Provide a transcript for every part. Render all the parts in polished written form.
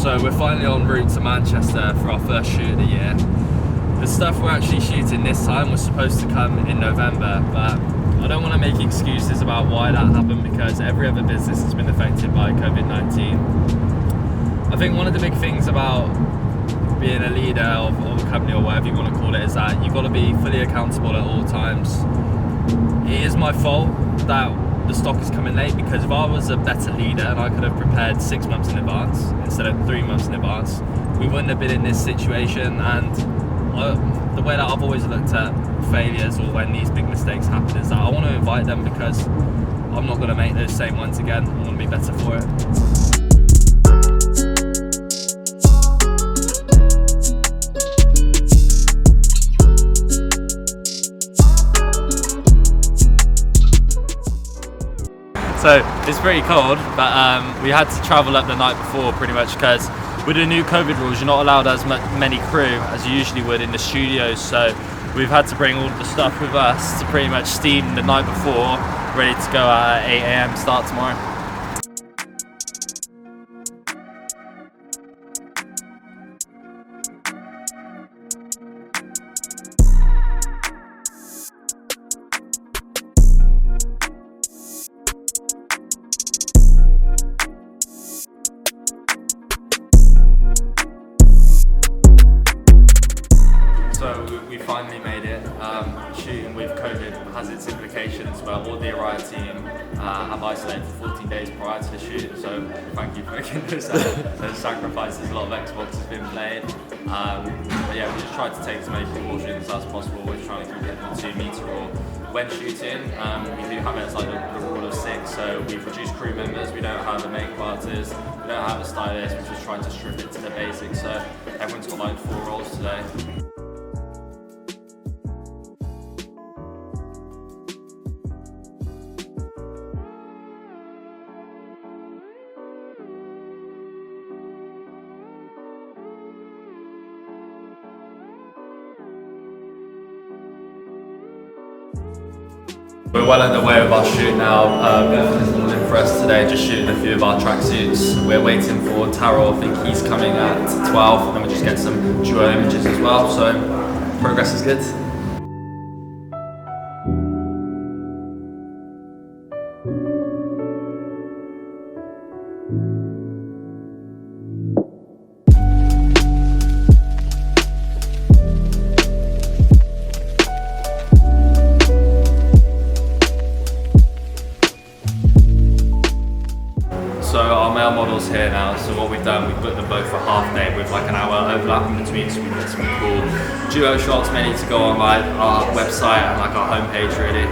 So we're finally en route to Manchester for our first shoot of the year. The stuff we're actually shooting this time was supposed to come in November, but I don't want to make excuses about why that happened because every other business has been affected by COVID-19. I think one of the big things about being a leader of a company or whatever you want to call it is that you've got to be fully accountable at all times. It is my fault that the stock is coming late because if I was a better leader and I could have prepared 6 months in advance instead of 3 months in advance, we wouldn't have been in this situation. And the way that I've always looked at failures or when these big mistakes happen is that I want to invite them because I'm not going to make those same ones again. I want to be better for it. So it's pretty cold, but we had to travel up the night before pretty much because with the new COVID rules, you're not allowed as many crew as you usually would in the studios. So we've had to bring all the stuff with us to pretty much steam the night before, ready to go at 8 AM start tomorrow. So we finally made it. Shooting with COVID has its implications, but all the Aryha team have isolated for 14 days prior to the shoot. So thank you for making those sacrifices. A lot of Xbox has been played. But yeah, we just tried to take as many precautions as possible. We're trying to keep it the 2 meter rule. When shooting, we do have it as like the rule of 6. So we've reduced crew members. We don't have a makeup artist. We don't have a stylist. We've just tried to strip it to the basics. So everyone's got like 4 roles today. We're well underway with our shoot now. Beth is all in for us today, just shooting a few of our tracksuits. We're waiting for Taro, I think he's coming at 12, and we'll just get some duo images as well, so progress is good. So our male model's here now, so what we've done, we've booked them both for half day with like an hour overlap in between, so we get some cool duo shots mainly to go on like our website and like our homepage really.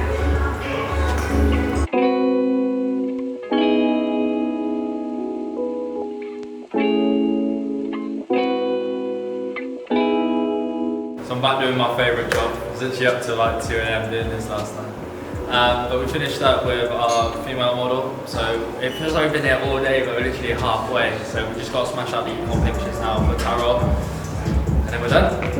So I'm back doing my favourite job. I was actually up till like 2 AM doing this last night. But we finished up with our female model, so it feels like we've been here all day, but we're literally halfway. So we just got to smash out the econ pictures now for Taro, and then we're done.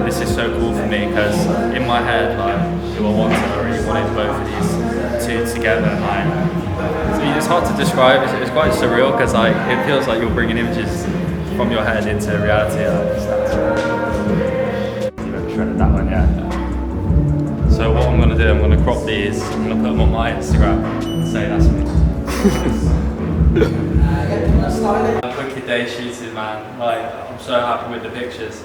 This is so cool for me because in my head, like, I really wanted both of these two together. Like, it's hard to describe. It's quite surreal because like it feels like you're bringing images from your head into reality. You haven't shredded that one yet. So what I'm going to do, I'm going to crop these. I'm going to put them on my Instagram and say that's me. Wicked day shooting, man. Like, I'm so happy with the pictures.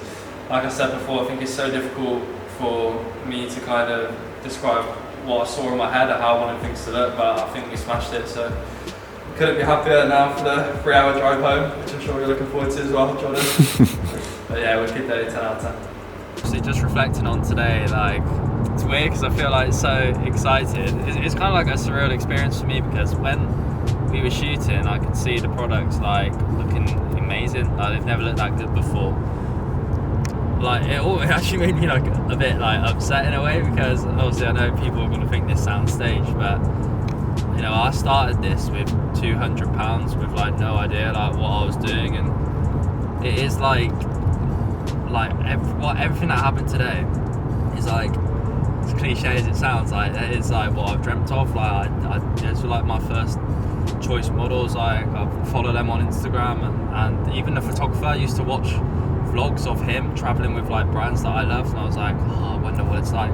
Like I said before, I think it's so difficult for me to kind of describe what I saw in my head and how I wanted things to look, but I think we smashed it, so couldn't be happier now for the 3-hour drive home, which I'm sure you're looking forward to as well, Jordan. But yeah, wicked day, 10 out of 10. So just reflecting on today, like, it's weird because I feel like so excited. It's kind of like a surreal experience for me because when we were shooting, I could see the products like looking amazing. Like they've never looked that good before. Like it actually made me like a bit like upset in a way because obviously I know people are going to think this sounds staged, but you know, I started this with £200 with like no idea like what I was doing, and it is like everything that happened today is like, as cliche as it sounds, like it is like what I've dreamt of. Like those were like my first choice models. Like I follow them on Instagram, and even the photographer, I used to watch vlogs of him traveling with like brands that I love, and I was like, oh, I wonder what it's like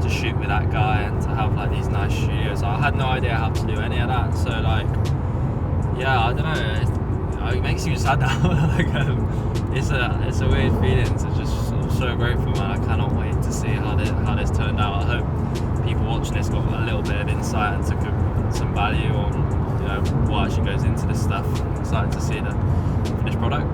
to shoot with that guy and to have like these nice studios. I had no idea how to do any of that, so like, yeah, I don't know, it makes you sad now. Like it's a weird feeling. It's just so grateful, man. I cannot wait to see how this turned out. I hope people watching this got a little bit of insight and took some value on, you know, what actually goes into this stuff. I'm excited to see the finished product.